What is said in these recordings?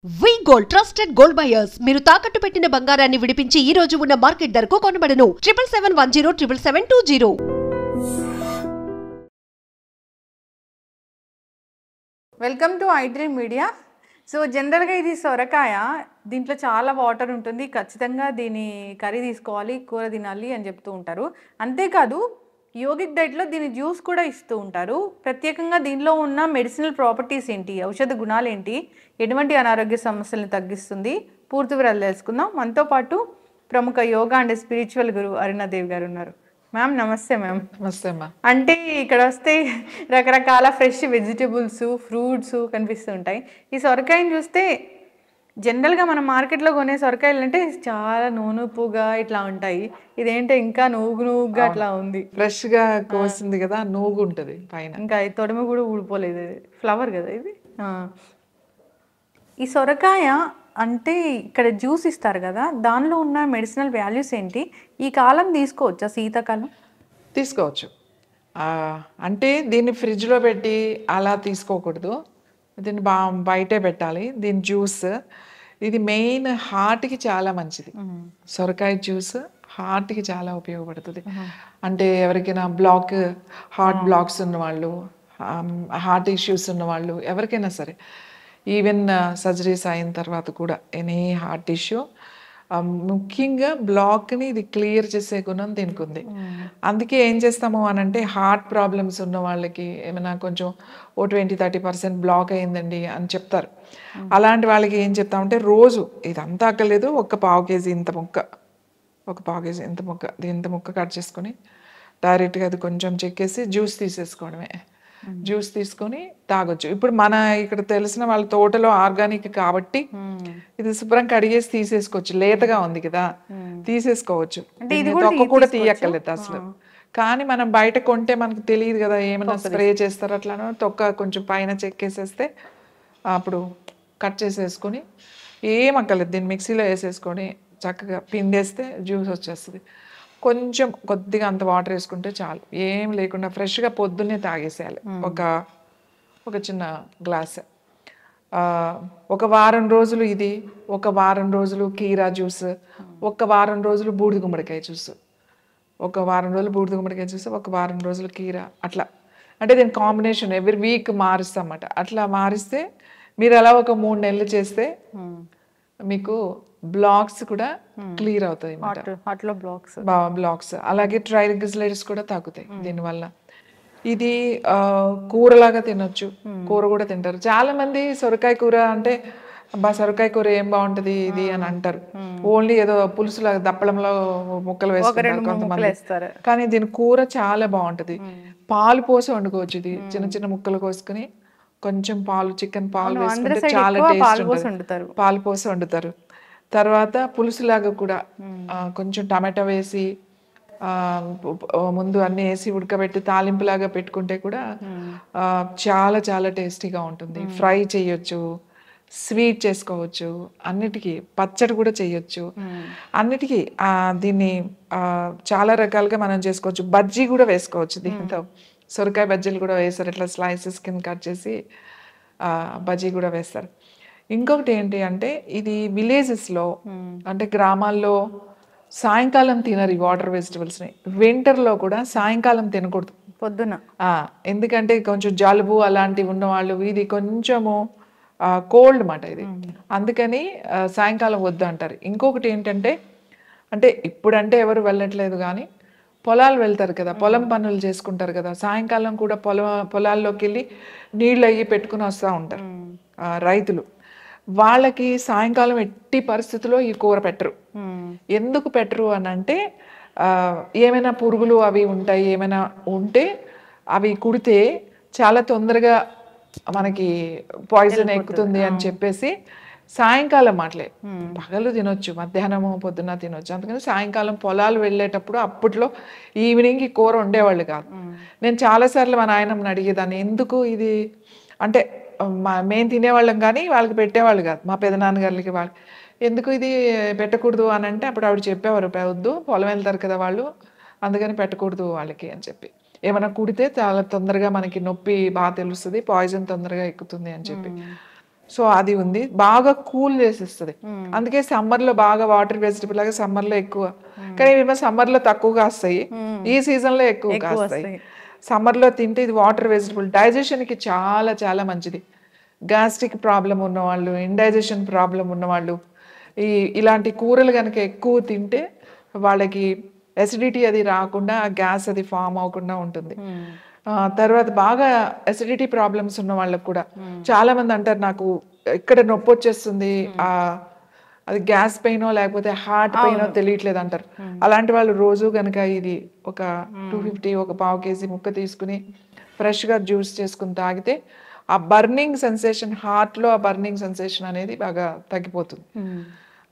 వి gold trusted gold buyers మీరు తాకట్టు పెట్టిన బంగారాన్ని విడిపించి ఈ రోజు ఉన్న మార్కెట్ ధరకు కొనబడను 7771077720. Welcome to iDream media. So జనరల్గా ఇది సొరకాయ, దీంట్లో చాలా వాటర్ ఉంటుంది, ఖచ్చితంగా దీని కర్రీ తీసుకోవాలి, కూర తినాలి అని చెప్తూ ఉంటారు. అంతేకాదు యోగిక్ డైట్లో దీని జ్యూస్ కూడా ఇస్తూ ఉంటారు. ప్రత్యేకంగా దీనిలో ఉన్న మెడిసినల్ ప్రాపర్టీస్ ఏంటి, ఔషధ గుణాలు ఏంటి, ఎటువంటి అనారోగ్య సమస్యలను తగ్గిస్తుంది, పూర్తి వివరాలు తెలుసుకుందాం. మనతో పాటు ప్రముఖ యోగా అండ్ స్పిరిచువల్ గురు అరుణాదేవి గారు ఉన్నారు. మ్యామ్ నమస్తే. మ్యామ్ నమస్తే అమ్మా. అంటే ఇక్కడ వస్తే రకరకాల ఫ్రెష్ వెజిటబుల్స్, ఫ్రూట్స్ కనిపిస్తూ ఉంటాయి. ఈ సొరకాయని చూస్తే జనరల్గా మనం మార్కెట్లో కొనే సొరకాయలు అంటే చాలా నూనెపుగా ఇట్లా ఉంటాయి, ఇదేంటో ఇంకా నూగుగా అట్లా ఉంది. ఫ్రెష్గా కోసింది కదా, నూగు ఉంటుంది పైన, ఇంకా తొడమ కూడా ఊడిపోలేదు, ఫ్లవర్ కదా ఇది. ఈ సొరకాయ అంటే ఇక్కడ జ్యూస్ ఇస్తారు కదా, దానిలో ఉన్న మెడిసినల్ వాల్యూస్ ఏంటి, ఈ కాలం తీసుకోవచ్చా, శీతాకాలం? తీసుకోవచ్చు. అంటే దీన్ని ఫ్రిడ్జ్లో పెట్టి అలా తీసుకోకూడదు, దీన్ని బయటే పెట్టాలి. దీని జ్యూస్ ఇది మెయిన్ హార్ట్కి చాలా మంచిది. సొరకాయ జ్యూస్ హార్ట్కి చాలా ఉపయోగపడుతుంది. అంటే ఎవరికైనా హార్ట్ బ్లాక్స్ ఉన్నవాళ్ళు, హార్ట్ ఇష్యూస్ ఉన్నవాళ్ళు, ఎవరికైనా సరే, ఈవెన్ సర్జరీస్ అయిన తర్వాత కూడా ఎనీ హార్ట్ ఇష్యూ, ముఖ్యంగా బ్లాక్ని ఇది క్లియర్ చేసే గుణం దీనికి ఉంది. అందుకే ఏం చేస్తాము అని అంటే, హార్ట్ ప్రాబ్లమ్స్ ఉన్న వాళ్ళకి ఏమైనా కొంచెం 20-30% బ్లాక్ అయిందండి అని చెప్తారు. అలాంటి వాళ్ళకి ఏం చెప్తామంటే, రోజు ఇదంతా అక్కర్లేదు, ఒక పావు కేజీ ఇంత ముక్క కట్ చేసుకొని డైరెక్ట్గా అది కొంచెం చెక్కేసి జ్యూస్ తీసేసుకోవడమే. జ్యూస్ తీసుకొని తాగొచ్చు. ఇప్పుడు మన ఇక్కడ తెలిసిన వాళ్ళ తోటలో ఆర్గానిక్ కాబట్టి ఇది శుభ్రం కడిగేసి తీసేసుకోవచ్చు, లేతగా ఉంది కదా, తీసేసుకోవచ్చు, తొక్క కూడా తీయక్కర్లేదు అసలు. కానీ మనం బయట కొంటే మనకు తెలియదు కదా, ఏమైనా స్ప్రే చేస్తారు, అట్లానో తొక్క కొంచెం పైన చెక్కేసేస్తే అప్పుడు కట్ చేసేసుకొని ఏమక్కర్లేదు, దీన్ని మిక్సీలో వేసేసుకొని చక్కగా పిండేస్తే జ్యూస్ వచ్చేస్తుంది. కొద్దిగా అంత వాటర్ వేసుకుంటే చాలు, ఏం లేకుండా ఫ్రెష్గా పొద్దున్నే తాగేసేయాలి. ఒక చిన్న గ్లాస్. ఒక వారం రోజులు ఇది, ఒక వారం రోజులు కీరా జ్యూస్, ఒక వారం రోజులు బూడిద గుమ్మడికాయ జ్యూస్, ఒక వారం రోజులు కీరా, అట్లా. అంటే దీని కాంబినేషన్ ఎవ్రీ వీక్ మారుస్తామన్నమాట. అట్లా మారిస్తే మీరు అలా ఒక 3 నెలలు చేస్తే మీకు బ్లాక్స్ కూడా క్లియర్ అవుతాయి, బ్లాక్స్. అలాగే ట్రైగ్లిసరైడ్స్ కూడా తగ్గుతాయి దీనివల్ల. ఇది కూరలాగా తినొచ్చు, కూర కూడా తింటారు చాలా మంది. సొరకాయ కూర అంటే, సొరకాయ కూర ఏం బాగుంటది ఇది అని అంటారు. ఓన్లీ ఏదో పులుసులాగా దప్పడంలో ముక్కలు వేసుకుంటారు కొంతమంది, కానీ దీని కూర చాలా బాగుంటది. పాలు పోసి వండుకోవచ్చు. ఇది చిన్న చిన్న ముక్కలు కోసుకుని కొంచెం చికెన్ పాలు వేసుకుంటే చాలా టేస్ట్ ఉంటుంది. పాలు పోసి వండుతారు. తర్వాత పులుసులాగా కూడా కొంచెం టమాటా వేసి ముందు అన్ని వేసి ఉడకబెట్టి తాలింపులాగా పెట్టుకుంటే కూడా చాలా చాలా టేస్టీగా ఉంటుంది. ఫ్రై చేయొచ్చు, స్వీట్ చేసుకోవచ్చు, అన్నిటికీ పచ్చడి కూడా చేయొచ్చు, అన్నిటికీ దీన్ని చాలా రకాలుగా మనం చేసుకోవచ్చు. బజ్జీ కూడా వేసుకోవచ్చు దీంతో, సొరకాయ బజ్జీలు కూడా వేస్తారు, ఇట్లా స్లైసెస్ కింద కట్ చేసి బజ్జీ కూడా వేస్తారు. ఇంకొకటి ఏంటి అంటే, ఇది విలేజెస్లో అంటే గ్రామాల్లో సాయంకాలం తినరు ఈ వాటర్ వెజిటబుల్స్ని. వింటర్లో కూడా సాయంకాలం తినకూడదు, పొద్దున. ఎందుకంటే కొంచెం జలుబు అలాంటివి ఉన్నవాళ్ళు, ఇది కొంచెము కోల్డ్ మాట ఇది, అందుకని సాయంకాలం వద్దు అంటారు. ఇంకొకటి ఏంటంటే, అంటే ఇప్పుడంటే ఎవరు వెళ్ళట్లేదు కానీ పొలాలు వెళ్తారు కదా, పొలం పనులు చేసుకుంటారు కదా, సాయంకాలం కూడా పొలాల్లోకి వెళ్ళి నీళ్ళు అయ్యి పెట్టుకుని వస్తూ ఉంటారు రైతులు. వాళ్ళకి సాయంకాలం ఎట్టి పరిస్థితుల్లో ఈ కూర పెట్టరు. ఎందుకు పెట్టరు అని అంటే, ఏమైనా పురుగులు అవి ఉంటాయి, ఏమైనా ఉంటే అవి కుడితే చాలా తొందరగా మనకి పాయిజన్ ఎక్కుతుంది అని చెప్పేసి సాయంకాలం మాటలే. పగలు తినొచ్చు, మధ్యాహ్నము పొద్దున్న తినొచ్చు, అందుకని సాయంకాలం పొలాలు వెళ్ళేటప్పుడు అప్పట్లో ఈవినింగ్ ఈ కూర ఉండేవాళ్ళు కాదు. నేను చాలాసార్లు మా నాయనమ్మని అడిగేదాన్ని, ఎందుకు ఇది అంటే మేము తినేవాళ్ళం కానీ వాళ్ళకి పెట్టేవాళ్ళు కాదు, మా పెదనాన్నగారికి వాళ్ళకి, ఎందుకు ఇది పెట్టకూడదు అని అంటే అప్పుడు ఆవిడ చెప్పేవారు, వద్దు పొలం వెళ్తారు కదా వాళ్ళు, అందుకని పెట్టకూడదు వాళ్ళకి అని చెప్పి. ఏమైనా కుడితే చాలా తొందరగా మనకి నొప్పి బాగా తెలుస్తుంది, పాయిజన్ తొందరగా ఎక్కుతుంది అని చెప్పి. సో అది ఉంది, బాగా కూల్ చేసేస్తుంది. అందుకే సమ్మర్లో బాగా వాటర్ వెజిటబుల్ లాగా సమ్మర్లో ఎక్కువ, కానీ ఇవేమో సమ్మర్లో తక్కువ కాస్తాయి, ఈ సీజన్లో ఎక్కువ కాస్తాయి. సమ్మర్లో తింటే ఇది వాటర్ వెజిటబుల్, డైజెషన్కి చాలా చాలా మంచిది. గ్యాస్ట్రిక్ ప్రాబ్లం ఉన్నవాళ్ళు, ఇండైజెషన్ ప్రాబ్లం ఉన్నవాళ్ళు ఇలాంటి కూరలు కనుక ఎక్కువ తింటే వాళ్ళకి ఎసిడిటీ అది రాకుండా, గ్యాస్ అది ఫామ్ అవ్వకుండా ఉంటుంది. తర్వాత బాగా ఎసిడిటీ ప్రాబ్లమ్స్ ఉన్న వాళ్ళకి కూడా చాలా మంది అంటారు నాకు ఇక్కడ నొప్పి వచ్చేస్తుంది, అది గ్యాస్ పెయినో లేకపోతే హార్ట్ పెయినో తెలియట్లేదు అంటారు. అలాంటి వాళ్ళు రోజు కనుక ఇది ఒక 250 ఒక పావు కేజీ ముక్క తీసుకుని ఫ్రెష్గా జ్యూస్ చేసుకుని తాగితే ఆ బర్నింగ్ సెన్సేషన్, హార్ట్లో ఆ బర్నింగ్ సెన్సేషన్ అనేది బాగా తగ్గిపోతుంది.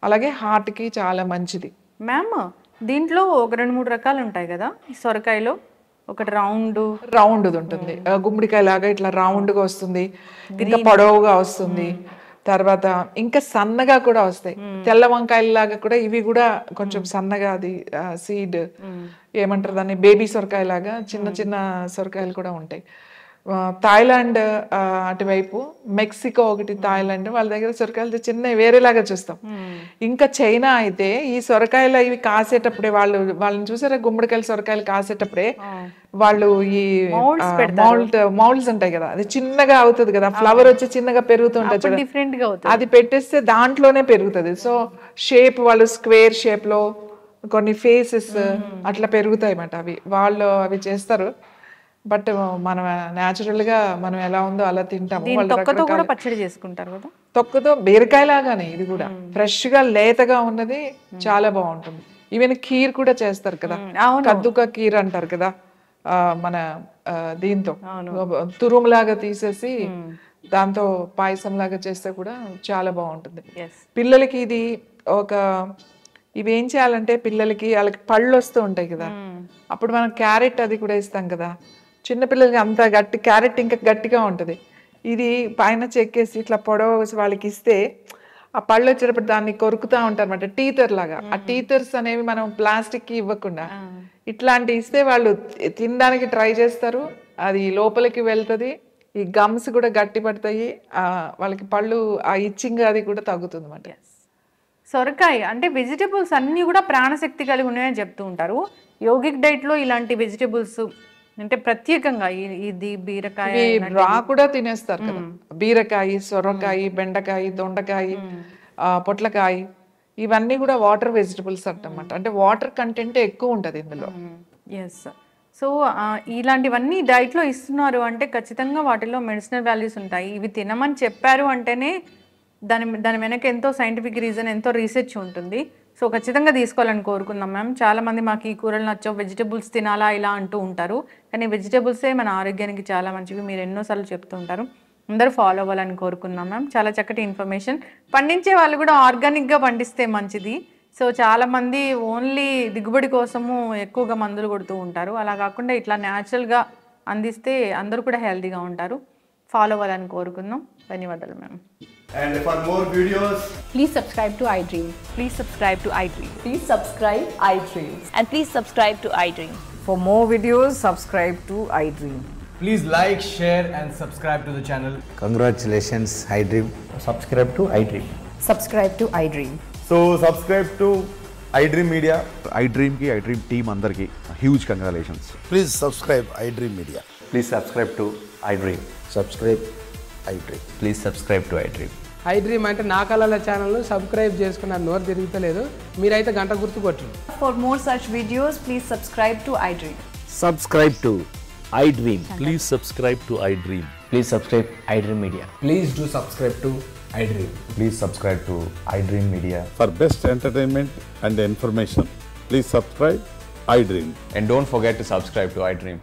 అలాగే హార్ట్కి చాలా మంచిది. మ్యామ్ దీంట్లో ఒక 2-3 రకాలు ఉంటాయి కదా ఈ సొరకాయలో? ఒకటి రౌండ్ ఉంటుంది, గుమ్మడికాయ లాగా ఇట్లా రౌండ్గా వస్తుంది, ఇంకా పొడవుగా వస్తుంది, తర్వాత ఇంకా సన్నగా కూడా వస్తాయి. తెల్ల వంకాయల లాగా కూడా ఇవి కూడా కొంచెం సన్నగా, అది సీడ్ ఏమంటారు దాన్ని, బేబీ సొరకాయ లాగా చిన్న చిన్న సొరకాయలు కూడా ఉంటాయి. థాయిలాండ్ అటువైపు, మెక్సికో ఒకటి, థాయిలాండ్ వాళ్ళ దగ్గర సొరకాయలు చిన్న వేరేలాగా చూస్తాం. ఇంకా చైనా అయితే ఈ సొరకాయలు ఇవి కాసేటప్పుడే వాళ్ళని చూసారా, గుమ్మడికాయలు సొరకాయలు కాసేటప్పుడే వాళ్ళు ఈ మౌల్డ్స్ ఉంటాయి కదా, అది చిన్నగా అవుతుంది కదా, ఫ్లవర్ వచ్చి చిన్నగా పెరుగుతుంటుంది, అది పెట్టేస్తే దాంట్లోనే పెరుగుతుంది. సో షేప్ వాళ్ళు స్క్వేర్ షేప్ లో కొన్ని ఫేసెస్ అట్లా పెరుగుతాయి అన్నమాట. వాళ్ళు అవి చేస్తారు. బట్ మనం న్యాచురల్ గా మనం ఎలా ఉందో అలా తింటాము. పచ్చడి చేసుకుంటారు కదా, తొక్కతో బీరకాయ లాగానే ఇది కూడా ఫ్రెష్ గా లేతగా ఉన్నది చాలా బాగుంటుంది. ఈవెన్ ఖీర్ కూడా చేస్తారు కదా, కద్దుక ఖీర్ అంటారు కదా, మన దీంతో తురుములాగా తీసేసి దాంతో పాయసం లాగా చేస్తే కూడా చాలా బాగుంటుంది. పిల్లలకి ఇది ఇవేం చేయాలంటే పిల్లలకి వాళ్ళకి పళ్ళు వస్తూ ఉంటాయి కదా, అప్పుడు మనం క్యారెట్ అది కూడా ఇస్తాం కదా, చిన్నపిల్లలకి అంత గట్టి క్యారెట్ ఇంకా గట్టిగా ఉంటుంది, ఇది పైన చెక్కేసి ఇట్లా పొడవ వాళ్ళకి ఇస్తే ఆ పళ్ళు వచ్చేటప్పుడు దాన్ని కొరుకుతా ఉంటారు అన్నమాట, టీతర్ లాగా. ఆ టీతర్స్ అనేవి మనం ప్లాస్టిక్ కి ఇవ్వకుండా ఇట్లాంటి ఇస్తే వాళ్ళు తినడానికి ట్రై చేస్తారు, అది లోపలికి వెళ్తుంది, ఈ గమ్స్ కూడా గట్టి పడతాయి, వాళ్ళకి పళ్ళు ఆ ఇచ్చింగ్ అది కూడా తగ్గుతుంది అన్నమాట. సొరకాయ అంటే వెజిటబుల్స్ అన్నీ కూడా ప్రాణశక్తి కలిగి ఉన్నాయని చెప్తూ ఉంటారు. యోగిక్ డైట్ లో ఇలాంటి వెజిటబుల్స్ అంటే ప్రత్యేకంగా ఇది బీరకాయ రా కూడా తినేస్తారు కదా, బీరకాయ, సొరకాయ, బెండకాయ, దొండకాయ, పొట్లకాయ, ఇవన్నీ కూడా వాటర్ వెజిటబుల్స్ అంటమాట. అంటే వాటర్ కంటెంట్ ఎక్కువ ఉంటుంది ఇందులో. ఎస్. సో ఇలాంటివన్నీ డైట్లో ఇస్తున్నారు అంటే ఖచ్చితంగా వాటిలో మెడిసినల్ వాల్యూస్ ఉంటాయి. ఇవి తినమని చెప్పారు అంటేనే దాని వెనక ఎంతో సైంటిఫిక్ రీజన్, ఎంతో రీసెర్చ్ ఉంటుంది. సో ఖచ్చితంగా తీసుకోవాలని కోరుకుందాం మ్యామ్. చాలామంది మాకు ఈ కూరలు నచ్చవు, వెజిటబుల్స్ తినాలా ఇలా అంటూ ఉంటారు, కానీ వెజిటబుల్సే మన ఆరోగ్యానికి చాలా మంచివి, మీరు ఎన్నోసార్లు చెప్తూ ఉంటారు. అందరూ ఫాలో అవ్వాలని కోరుకుందాం మ్యామ్. చాలా చక్కటి ఇన్ఫర్మేషన్. పండించే వాళ్ళు కూడా ఆర్గానిక్గా పండిస్తే మంచిది. సో చాలామంది ఓన్లీ దిగుబడి కోసము ఎక్కువగా మందులు కొడుతూ ఉంటారు, అలా కాకుండా ఇట్లా న్యాచురల్గా అందిస్తే అందరూ కూడా హెల్తీగా ఉంటారు. ఫాలో అవ్వాలని కోరుకుందాం. ధన్యవాదాలు ma'am. And for more videos, please subscribe to iDream. Please subscribe to iDream. Please subscribe iDream. And please subscribe to iDream. For more videos, subscribe to iDream. please like, share and subscribe to the channel. Congratulations, iDream. Subscribe to iDream. Subscribe to iDream. So subscribe to iDream Media. iDream ki iDream team andarki huge congratulations. Please subscribe iDream Media. Please subscribe to iDream. Subscribe iDream. Please subscribe to iDream. iDream అంటే నా కళల ఛానల్ను subscribe చేసుకున్న నోరు తిరుగుతలేదు, మీరైతే గంట గుర్తు కొట్టండి. For more such videos, please subscribe to iDream. Subscribe to iDream. Please subscribe to iDream. Please subscribe iDream Media. Please do subscribe to iDream. Please subscribe to iDream Media. For best entertainment and information, please subscribe iDream. And don't forget to subscribe to iDream.